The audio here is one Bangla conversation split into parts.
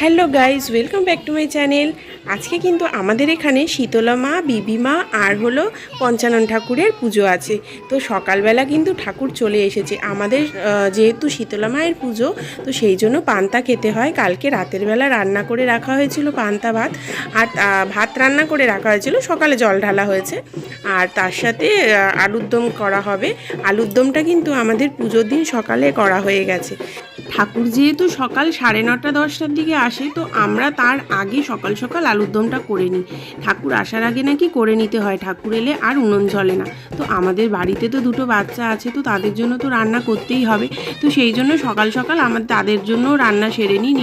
Hello guys, welcome back to my channel. আজকে কিন্তু আমাদের এখানে শীতলা মা, বিবি মা আর হলো পঞ্চানন ঠাকুরের পুজো আছে। তো সকালবেলা কিন্তু ঠাকুর চলে এসেছে। আমাদের যেহেতু শীতলা মায়ের পুজো, তো সেই জন্য পান্তা খেতে হয়। কালকে রাতের বেলা রান্না করে রাখা হয়েছিল পান্তা ভাত, আর ভাত রান্না করে রাখা হয়েছিল, সকালে জল ঢালা হয়েছে। আর তার সাথে আলুর দম করা হবে। আলুর দমটা কিন্তু আমাদের পুজোর দিন সকালে করা হয়ে গেছে। ঠাকুর যেহেতু সকাল 9:30 10টার দিকে আসে, তো আমরা তার আগে সকাল সকাল আলুর দমটা করে নিই। ঠাকুর আসার আগে নাকি করে নিতে হয়, ঠাকুর এলে আর উনুন জ্বলে না। তো আমাদের বাড়িতে তো দুটো বাচ্চা আছে, তো তাদের জন্য তো রান্না করতেই হবে। তো সেই জন্য সকাল সকাল তাদের জন্য রান্না সেরে নিই।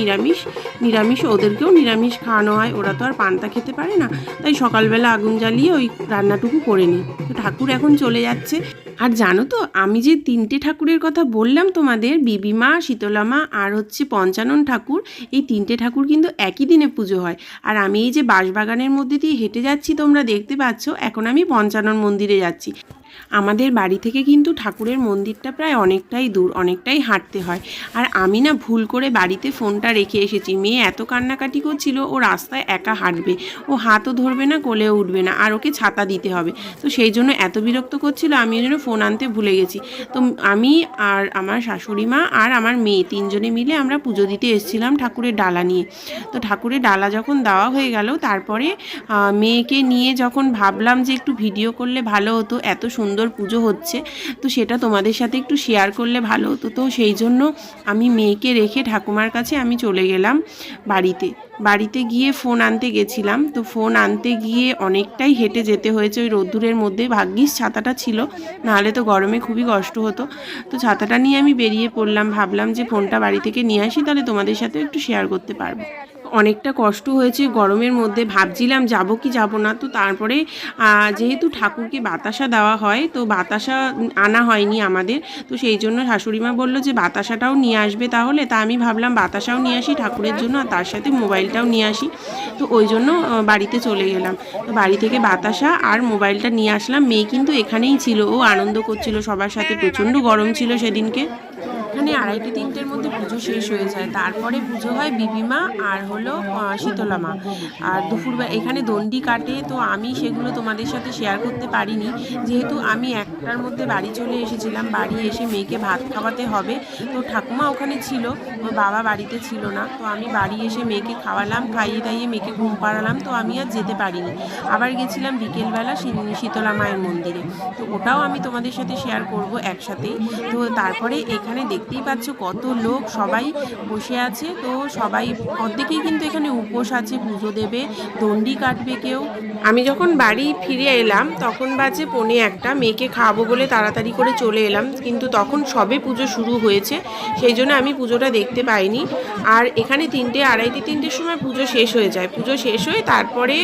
নিরামিষ ওদেরকেও নিরামিষ খাওয়ানো হয়, ওরা তো আর পান্তা খেতে পারে না। তাই সকালবেলা আগুন জ্বালিয়ে ওই রান্নাটুকু করে নিই। তো ঠাকুর এখন চলে যাচ্ছে। আর জানো তো, আমি যে 3টে ঠাকুরের কথা বললাম তোমাদের, বিবি মা, শীতলা মা আর হচ্ছে পঞ্চানন ঠাকুর, এই 3টে ঠাকুর কিন্তু একই দিনে পুজো হয়। আর আমি এই যে বাঁশবাগানের মধ্যে দিয়ে হেঁটে যাচ্ছি, তোমরা দেখতে পাচ্ছ, এখন আমি পঞ্চানন মন্দিরে যাচ্ছি। আমাদের বাড়ি থেকে কিন্তু ঠাকুরের মন্দিরটা প্রায় অনেকটাই দূর, অনেকটাই হাঁটতে হয়। আর আমি না ভুল করে বাড়িতে ফোনটা রেখে এসেছি। মেয়ে এত কান্নাকাটি করছিল, ও রাস্তায় একা হাঁটবে, ও হাতও ধরবে না, কোলেও উঠবে না, আর ওকে ছাতা দিতে হবে। তো সেই জন্য এত বিরক্ত করছিল, আমি ওই জন্য ফোন আনতে ভুলে গেছি। তো আমি আর আমার শাশুড়ি মা আর আমার মেয়ে 3জনে মিলে আমরা পুজো দিতে এসেছিলাম ঠাকুরের ডালা নিয়ে। তো ঠাকুরের ডালা যখন দেওয়া হয়ে গেল, তারপরে মেয়েকে নিয়ে যখন ভাবলাম যে একটু ভিডিও করলে ভালো হতো, এত সুন্দর পুজো হচ্ছে, তো সেটা তোমাদের সাথে একটু শেয়ার করলে ভালো হতো। তো সেই জন্য আমি মেয়েকে রেখে ঠাকুমার কাছে আমি চলে গেলাম বাড়িতে গিয়ে ফোন আনতে গেছিলাম। তো ফোন আনতে গিয়ে অনেকটাই হেঁটে যেতে হয়েছে ওই রোদ্দুরের মধ্যে। ভাগ্যিস ছাতাটা ছিল, নাহলে তো গরমে খুবই কষ্ট হতো। তো ছাতাটা নিয়ে আমি বেরিয়ে পড়লাম, ভাবলাম যে ফোনটা বাড়ি থেকে নিয়ে আসি, তাহলে তোমাদের সাথে একটু শেয়ার করতে পারবো। অনেকটা কষ্ট হয়েছে গরমের মধ্যে, ভাবছিলাম যাব কি যাব না। তো তারপরে যেহেতু ঠাকুরকে বাতাসা দেওয়া হয়, তো বাতাসা আনা হয়নি আমাদের। তো সেই জন্য শাশুড়িমা বললো যে বাতাসাটাও নিয়ে আসবে তাহলে। তা আমি ভাবলাম বাতাসাও নিয়ে আসি ঠাকুরের জন্য, আর তার সাথে মোবাইলটাও নিয়ে আসি। তো ওই জন্য বাড়িতে চলে গেলাম। তো বাড়ি থেকে বাতাসা আর মোবাইলটা নিয়ে আসলাম। মেয়ে কিন্তু এখানেই ছিল, ও আনন্দ করছিল সবার সাথে। প্রচণ্ড গরম ছিল সেদিনকে। এখানে 2:30-3টের মধ্যে পুজো শেষ হয়ে যায়। তারপরে পুজো হয় বিবিমা আর হলো শীতলা মা। আর দুপুরবেলা এখানে দণ্ডি কাটে, তো আমি সেগুলো তোমাদের সাথে শেয়ার করতে পারিনি, যেহেতু আমি 1টার মধ্যে বাড়ি চলে এসেছিলাম। বাড়ি এসে মেয়েকে ভাত খাওয়াতে হবে। তো ঠাকুমা ওখানে ছিল, ওর বাবা বাড়িতে ছিল না। তো আমি বাড়ি এসে মেয়েকে খাওয়ালাম, খাইয়ে দাইয়ে মেয়েকে ঘুম পাড়ালাম। তো আমি আর যেতে পারিনি। আবার গেছিলাম বিকেলবেলা শীতলা মায়ের মন্দিরে। তো ওটাও আমি তোমাদের সাথে শেয়ার করব একসাথেই। তো তারপরে এখানে দেখতেই পাচ্ছ কত লোক, সবাই বসে আছে। তো সবাই প্রত্যেকেই কিন্তু এখানে উপোস আছে, পুজো দেবে, দণ্ডি কাটবে কেউ। আমি যখন বাড়ি ফিরে এলাম তখন বাজে 1:45। মেয়েকে খাওয়াবো বলে তাড়াতাড়ি করে চলে এলাম, কিন্তু তখন সবে পুজো শুরু হয়েছে, সেই জন্য আমি পুজোটা দেখতে পাইনি। আর এখানে 2:30-3টের সময় পুজো শেষ হয়ে যায়। পুজো শেষ হয়ে তারপরে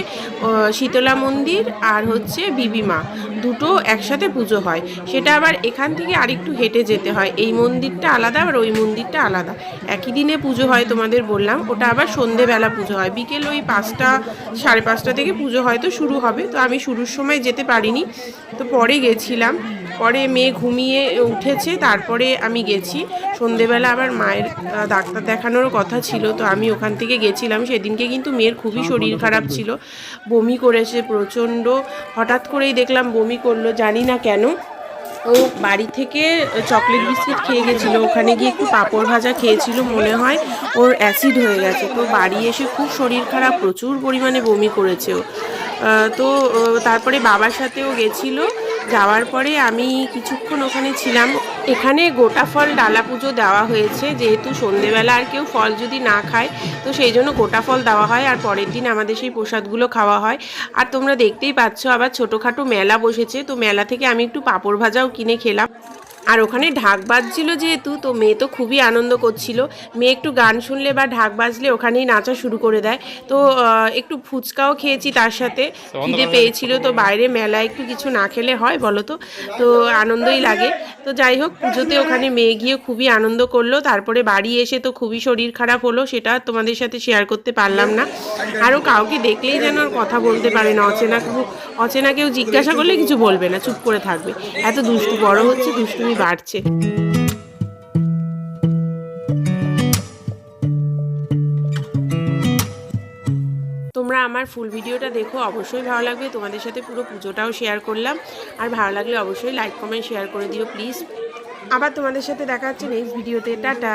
শীতলা মন্দির আর হচ্ছে বিবি মা দুটো একসাথে পুজো হয়। সেটা আবার এখান থেকে আরেকটু হেঁটে যেতে হয়। এই মন্দিরটা আলাদা আর ওই মন্দিরটা আলাদা। একই দিনে পুজো হয় তোমাদের বললাম। ওটা আবার সন্ধেবেলা পুজো হয়, বিকেল ওই 5টা 5:30 থেকে পুজো হয়তো শুরু হবে। তো আমি শুরুর সময় যেতে পারিনি, তো পরে গেছিলাম। পরে মেয়ে ঘুমিয়ে উঠেছে, তারপরে আমি গেছি। সন্ধেবেলা আবার মায়ের ডাক্তার দেখানোরও কথা ছিল, তো আমি ওখান থেকে গেছিলাম। সেদিনকে কিন্তু মেয়ের খুবই শরীর খারাপ ছিল, বমি করেছে প্রচণ্ড। হঠাৎ করেই দেখলাম বমি করলো, জানি না কেন। ও বাড়ি থেকে চকলেট বিস্কিট খেয়ে গেছিলো, ওখানে গিয়ে একটু পাঁপড় ভাজা খেয়েছিল, মনে হয় ওর অ্যাসিড হয়ে গেছে। তো বাড়ি এসে খুব শরীর খারাপ, প্রচুর পরিমাণে বমি করেছে ও। তো তারপরে বাবার সাথেও গেছিলো। যাওয়ার পরে আমি কিছুক্ষণ ওখানে ছিলাম। এখানে গোটা ফল ডালা পুজো দেওয়া হয়েছে, যেহেতু সন্ধেবেলা আর কেউ ফল যদি না খায়, তো সেই জন্য গোটা ফল দেওয়া হয়। আর পরের দিন আমাদের সেই প্রসাদগুলো খাওয়া হয়। আর তোমরা দেখতেই পাচ্ছ আবার ছোটোখাটো মেলা বসেছে, তো মেলা থেকে আমি একটু পাঁপড় ভাজাও কিনে খেলাম। আর ওখানে ঢাক বাজছিল যেহেতু, তো মেয়ে তো খুবই আনন্দ করছিল। মেয়ে একটু গান শুনলে বা ঢাক বাজলে ওখানেই নাচা শুরু করে দেয়। তো একটু ফুচকাও খেয়েছি তার সাথে, খিদে পেয়েছিল। তো বাইরে মেলায় একটু কিছু না খেলে হয় বলো তো? তো আনন্দই লাগে। তো যাই হোক, পুজোতে ওখানে মেয়ে গিয়ে খুবই আনন্দ করলো। তারপরে বাড়ি এসে তো খুবই শরীর খারাপ হলো, সেটা তোমাদের সাথে শেয়ার করতে পারলাম না। আরও কাউকে দেখলেই যেন আর কথা বলতে পারে না, অচেনা কেউ জিজ্ঞাসা করলে কিছু বলবে না, চুপ করে থাকবে। এত দুষ্টু, বড় হচ্ছে, দুষ্টুমি বাড়ছে। তোমরা আমার ফুল ভিডিওটা দেখো, অবশ্যই ভালো লাগবে। তোমাদের সাথে পুরো পুজোটাও শেয়ার করলাম, আর ভালো লাগলে অবশ্যই লাইক কমেন্ট শেয়ার করে দিও প্লিজ। আবার তোমাদের সাথে দেখা হচ্ছে নেক্সট ভিডিওতে। টাটা।